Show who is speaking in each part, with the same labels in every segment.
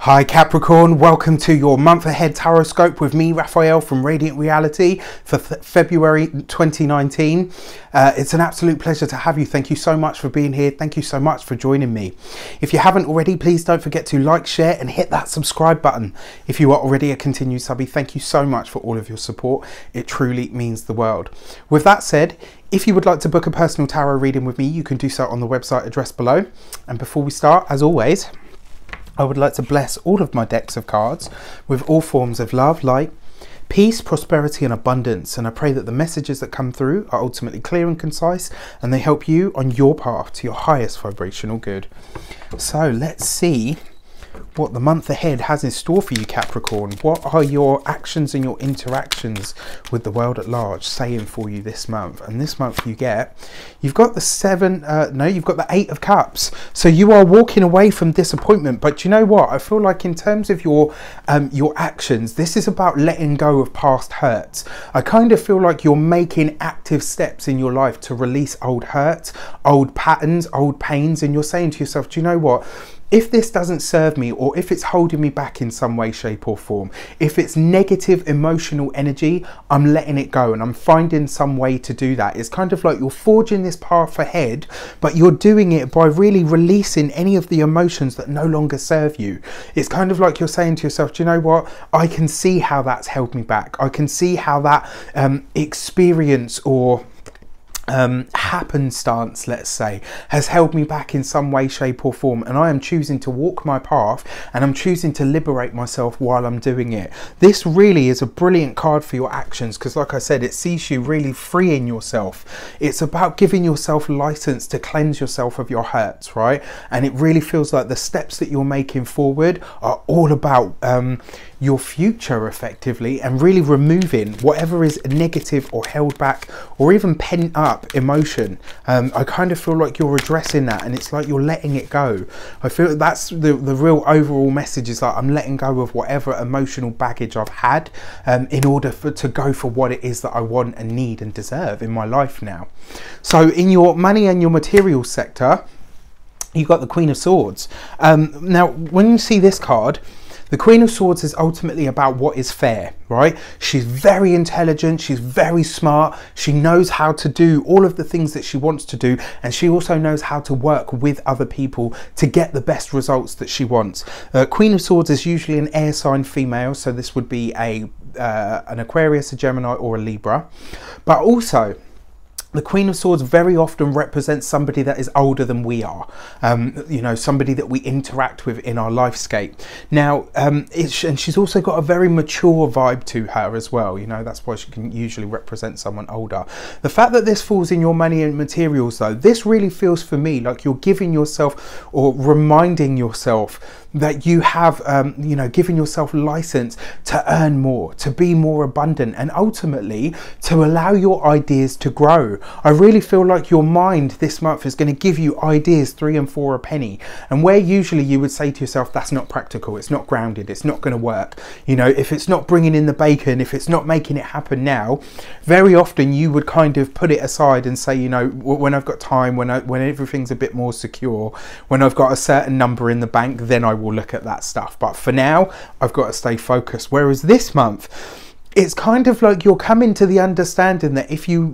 Speaker 1: Hi Capricorn, welcome to your month ahead tarot scope with me, Raphael from Reydiant Reality for February 2019. It's an absolute pleasure to have you. Thank you so much for being here. Thank you so much for joining me. If you haven't already, please don't forget to like, share and hit that subscribe button. If you are already a continued subby, thank you so much for all of your support. It truly means the world. With that said, if you would like to book a personal tarot reading with me, you can do so on the website addressed below. And before we start, as always, I would like to bless all of my decks of cards with all forms of love, light, peace, prosperity and abundance. And I pray that the messages that come through are ultimately clear and concise and they help you on your path to your highest vibrational good. So let's see what the month ahead has in store for you, Capricorn. What are your actions and your interactions with the world at large saying for you this month? And this month you've got the Eight of Cups. So you are walking away from disappointment, but you know what? I feel like in terms of your actions, this is about letting go of past hurts. I kind of feel like you're making active steps in your life to release old hurts, old patterns, old pains, and you're saying to yourself, do you know what? If this doesn't serve me, or if it's holding me back in some way, shape or form, if it's negative emotional energy, I'm letting it go and I'm finding some way to do that. It's kind of like you're forging this path ahead, but you're doing it by really releasing any of the emotions that no longer serve you. It's kind of like you're saying to yourself, do you know what? I can see how that's held me back. I can see how that experience or happenstance, let's say, has held me back in some way, shape or form, and I am choosing to walk my path and I'm choosing to liberate myself while I'm doing it. This really is a brilliant card for your actions because, like I said, it sees you really freeing yourself. It's about giving yourself license to cleanse yourself of your hurts, right? And it really feels like the steps that you're making forward are all about your future effectively, and really removing whatever is negative or held back or even pent up emotion. I kind of feel like you're addressing that, and it's like you're letting it go. I feel that's the real overall message, is like I'm letting go of whatever emotional baggage I've had in order to go for what it is that I want and need and deserve in my life now. So in your money and your material sector, you've got the Queen of Swords. Now when you see this card, the Queen of Swords is ultimately about what is fair, right? She's very intelligent, she's very smart, she knows how to do all of the things that she wants to do, and she also knows how to work with other people to get the best results that she wants. Queen of Swords is usually an air sign female, so this would be an Aquarius, a Gemini or a Libra, but also the Queen of Swords very often represents somebody that is older than we are, you know, somebody that we interact with in our lifescape. Now, and she's also got a very mature vibe to her as well, you know, that's why she can usually represent someone older. The fact that this falls in your money and materials though, this really feels for me like you're giving yourself or reminding yourself that you have, you know, given yourself license to earn more, to be more abundant, and ultimately to allow your ideas to grow. I really feel like your mind this month is going to give you ideas 3 and 4 a penny, and where usually you would say to yourself, that's not practical, it's not grounded, it's not going to work, you know, if it's not bringing in the bacon, if it's not making it happen now, very often you would kind of put it aside and say, you know, when I've got time, when everything's a bit more secure, when I've got a certain number in the bank, then I will look at that stuff. But for now, I've got to stay focused. Whereas this month, it's kind of like you're coming to the understanding that if you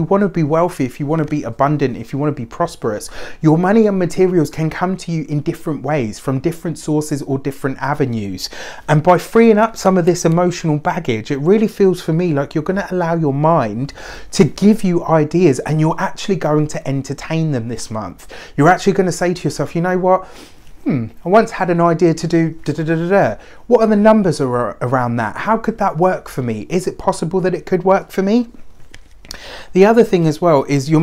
Speaker 1: want to be wealthy, if you want to be abundant, if you want to be prosperous, your money and materials can come to you in different ways, from different sources or different avenues. And by freeing up some of this emotional baggage, it really feels for me like you're going to allow your mind to give you ideas, and you're actually going to entertain them this month. You're actually going to say to yourself, you know what? I once had an idea to do da-da-da-da-da. What are the numbers around that? How could that work for me? Is it possible that it could work for me? The other thing as well is your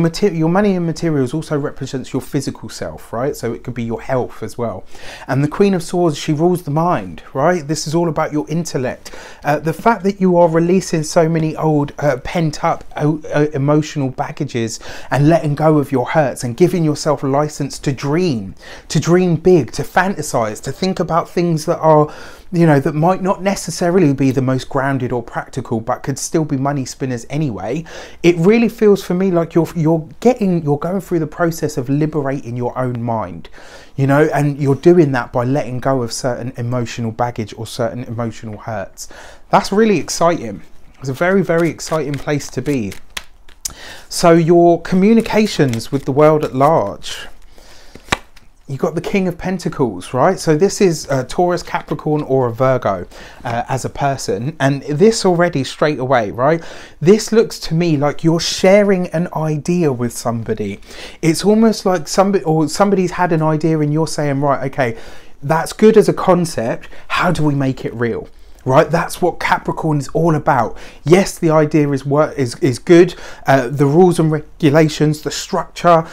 Speaker 1: money and materials also represents your physical self, right? So it could be your health as well. And the Queen of Swords, she rules the mind, right? This is all about your intellect. The fact that you are releasing so many old pent up emotional baggages and letting go of your hurts and giving yourself a license to dream big, to fantasize, to think about things that are, you know, that might not necessarily be the most grounded or practical, but could still be money spinners anyway. it really feels for me like you're going through the process of liberating your own mind, you know, and you're doing that by letting go of certain emotional baggage or certain emotional hurts. That's really exciting. It's a very, very exciting place to be. So your communications with the world at large, you got the King of Pentacles, right? So this is a Taurus, Capricorn, or a Virgo as a person. And this already straight away, right? This looks to me like you're sharing an idea with somebody. It's almost like somebody's had an idea and you're saying, right, okay, that's good as a concept. How do we make it real? Right, that's what Capricorn is all about. Yes, the idea is good. The rules and regulations, the structure.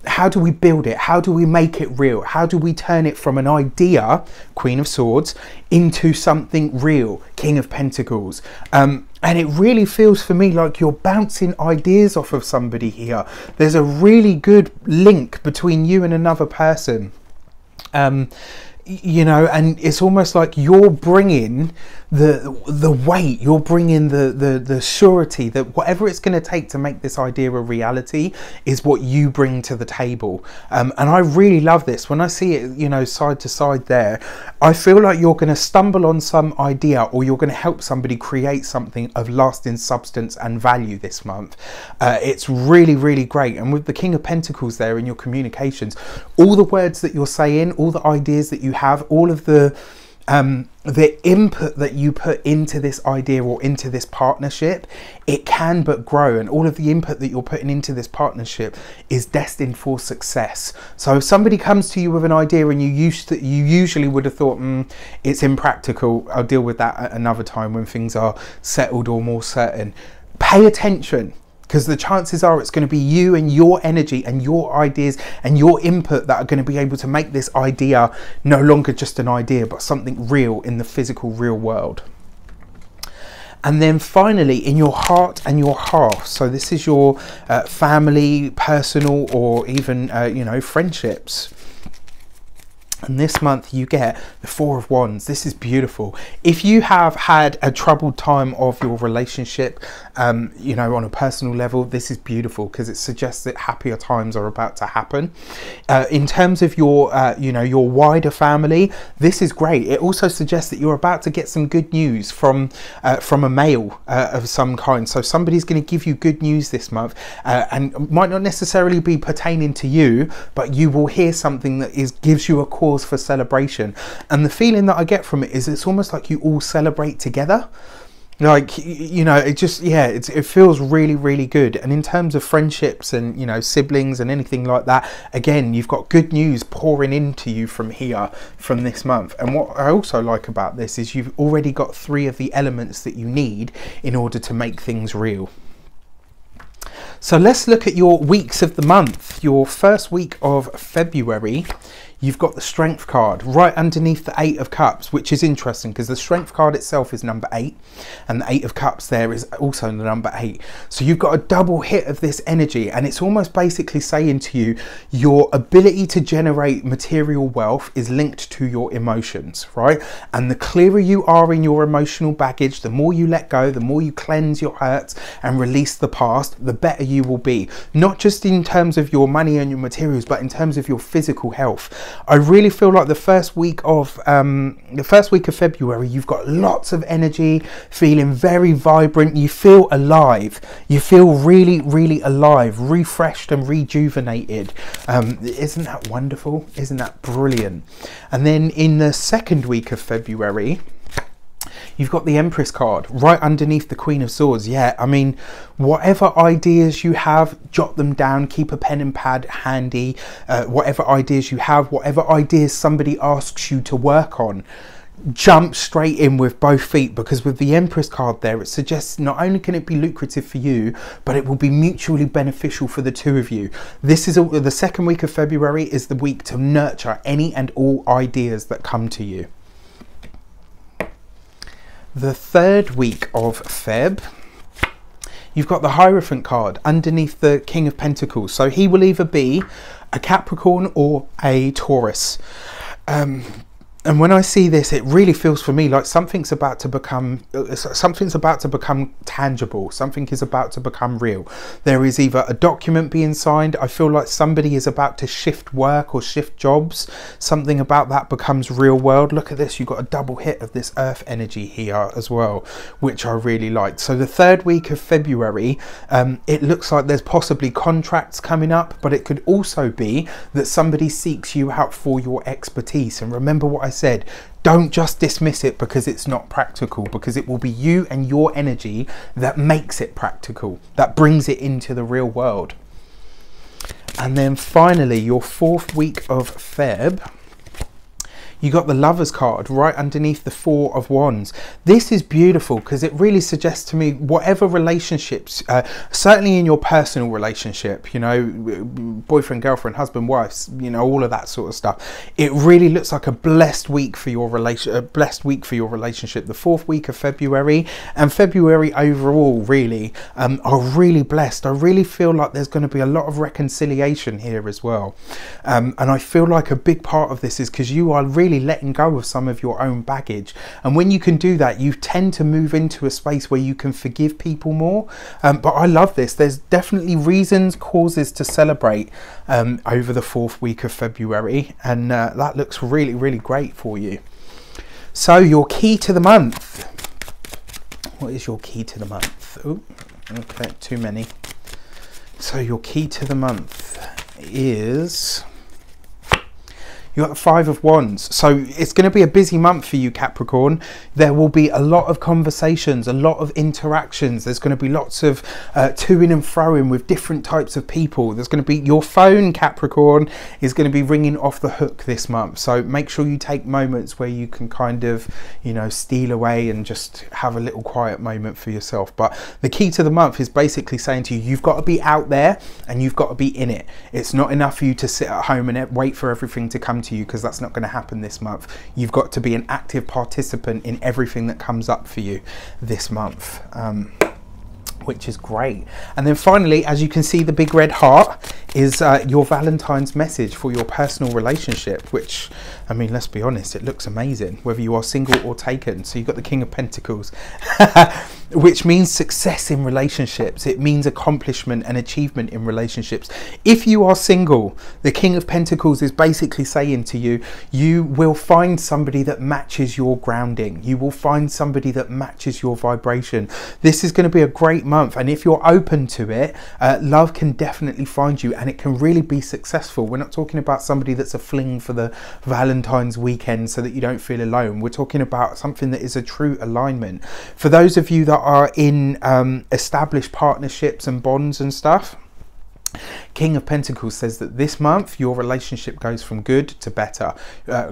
Speaker 1: How do we build it? How do we make it real? How do we turn it from an idea, Queen of Swords, into something real, King of Pentacles? And it really feels for me like you're bouncing ideas off of somebody here. There's a really good link between you and another person. You know, and it's almost like you're bringing the weight, you're bringing the surety that whatever it's going to take to make this idea a reality is what you bring to the table. And I really love this. When I see it, you know, side to side there, I feel like you're going to stumble on some idea, or you're going to help somebody create something of lasting substance and value this month. It's really, really great. And with the King of Pentacles there in your communications, all the words that you're saying, all the ideas that you have, all of the input that you put into this idea or into this partnership, it can but grow, and all of the input that you're putting into this partnership is destined for success. So if somebody comes to you with an idea and you usually would have thought, it's impractical, I'll deal with that at another time when things are settled or more certain, pay attention. Because the chances are it's going to be you and your energy and your ideas and your input that are going to be able to make this idea no longer just an idea, but something real in the physical real world. And then finally, in your heart and your half. So this is your family, personal, or even, you know, friendships. And this month you get the Four of Wands. This is beautiful. If you have had a troubled time of your relationship, you know, on a personal level, this is beautiful because it suggests that happier times are about to happen. In terms of your, you know, your wider family, this is great. It also suggests that you're about to get some good news from a male of some kind. So somebody's going to give you good news this month, and might not necessarily be pertaining to you, but you will hear something that gives you a cause for celebration. And the feeling that I get from it is it's almost like you all celebrate together. Like, you know, it just, yeah, it feels really, really good. And in terms of friendships and, you know, siblings and anything like that, again, you've got good news pouring into you from here, from this month. And what I also like about this is you've already got 3 of the elements that you need in order to make things real. So let's look at your weeks of the month. Your first week of February, you've got the Strength card right underneath the 8 of Cups, which is interesting because the Strength card itself is number 8 and the 8 of Cups there is also the number 8. So you've got a double hit of this energy, and it's almost basically saying to you, your ability to generate material wealth is linked to your emotions, right? And the clearer you are in your emotional baggage, the more you let go, the more you cleanse your hurts and release the past, the better you will be. Not just in terms of your money and your materials, but in terms of your physical health. I really feel like the first week of February, you've got lots of energy, feeling very vibrant. You feel alive. You feel really, really alive, refreshed and rejuvenated. Isn't that wonderful? Isn't that brilliant? And then in the second week of February, you've got the Empress card right underneath the Queen of Swords. Yeah, I mean, whatever ideas you have, jot them down, keep a pen and pad handy. Whatever ideas you have, whatever ideas somebody asks you to work on, jump straight in with both feet, because with the Empress card there, it suggests not only can it be lucrative for you, but it will be mutually beneficial for the two of you. This is the second week of February is the week to nurture any and all ideas that come to you. The third week of Feb, you've got the Hierophant card underneath the King of Pentacles. So he will either be a Capricorn or a Taurus. And when I see this, it really feels for me like something's about to become tangible. Something is about to become real. There is either a document being signed. I feel like somebody is about to shift work or shift jobs. Something about that becomes real world. Look at this. You've got a double hit of this earth energy here as well, which I really liked. So the third week of February, it looks like there's possibly contracts coming up, but it could also be that somebody seeks you out for your expertise. And remember what I said, don't just dismiss it because it's not practical, because it will be you and your energy that makes it practical, that brings it into the real world. And then finally, your fourth week of Feb, you got the Lovers card right underneath the Four of Wands. This is beautiful because it really suggests to me whatever relationships, certainly in your personal relationship, you know, boyfriend, girlfriend, husband, wife, you know, all of that sort of stuff. It really looks like a blessed week for your relationship. The fourth week of February and February overall really are really blessed. I really feel like there's going to be a lot of reconciliation here as well. And I feel like a big part of this is because you are really letting go of some of your own baggage, and when you can do that, you tend to move into a space where you can forgive people more. But I love this. There's definitely reasons, causes to celebrate over the fourth week of February, and that looks really, really great for you. So your key to the month. What is your key to the month? Oh, okay, too many. So your key to the month is, you got the Five of Wands. So it's going to be a busy month for you, Capricorn. There will be a lot of conversations, a lot of interactions. There's going to be lots of to-ing and fro-ing with different types of people. There's going to be, your phone, Capricorn, is going to be ringing off the hook this month. So make sure you take moments where you can kind of, you know, steal away and just have a little quiet moment for yourself. But the key to the month is basically saying to you, you've got to be out there and you've got to be in it. It's not enough for you to sit at home and wait for everything to come to you, because that's not going to happen this month. You've got to be an active participant in everything that comes up for you this month, which is great. And then finally, as you can see, the big red heart is your Valentine's message for your personal relationship, which, I mean, let's be honest, it looks amazing whether you are single or taken. So you've got the King of Pentacles which means success in relationships. It means accomplishment and achievement in relationships. If you are single, the King of Pentacles is basically saying to you, you will find somebody that matches your grounding. You will find somebody that matches your vibration. This is going to be a great month, and if you're open to it, love can definitely find you, and it can really be successful. We're not talking about somebody that's a fling for the Valentine's weekend so that you don't feel alone. We're talking about something that is a true alignment. For those of you that are in established partnerships and bonds and stuff, King of Pentacles says that this month your relationship goes from good to better,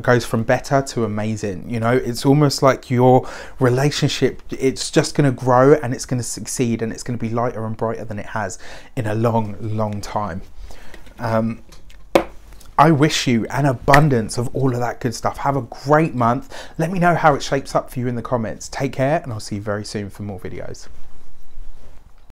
Speaker 1: goes from better to amazing. You know, it's almost like your relationship, it's just going to grow and it's going to succeed, and it's going to be lighter and brighter than it has in a long time. I wish you an abundance of all of that good stuff. Have a great month. Let me know how it shapes up for you in the comments. Take care, and I'll see you very soon for more videos.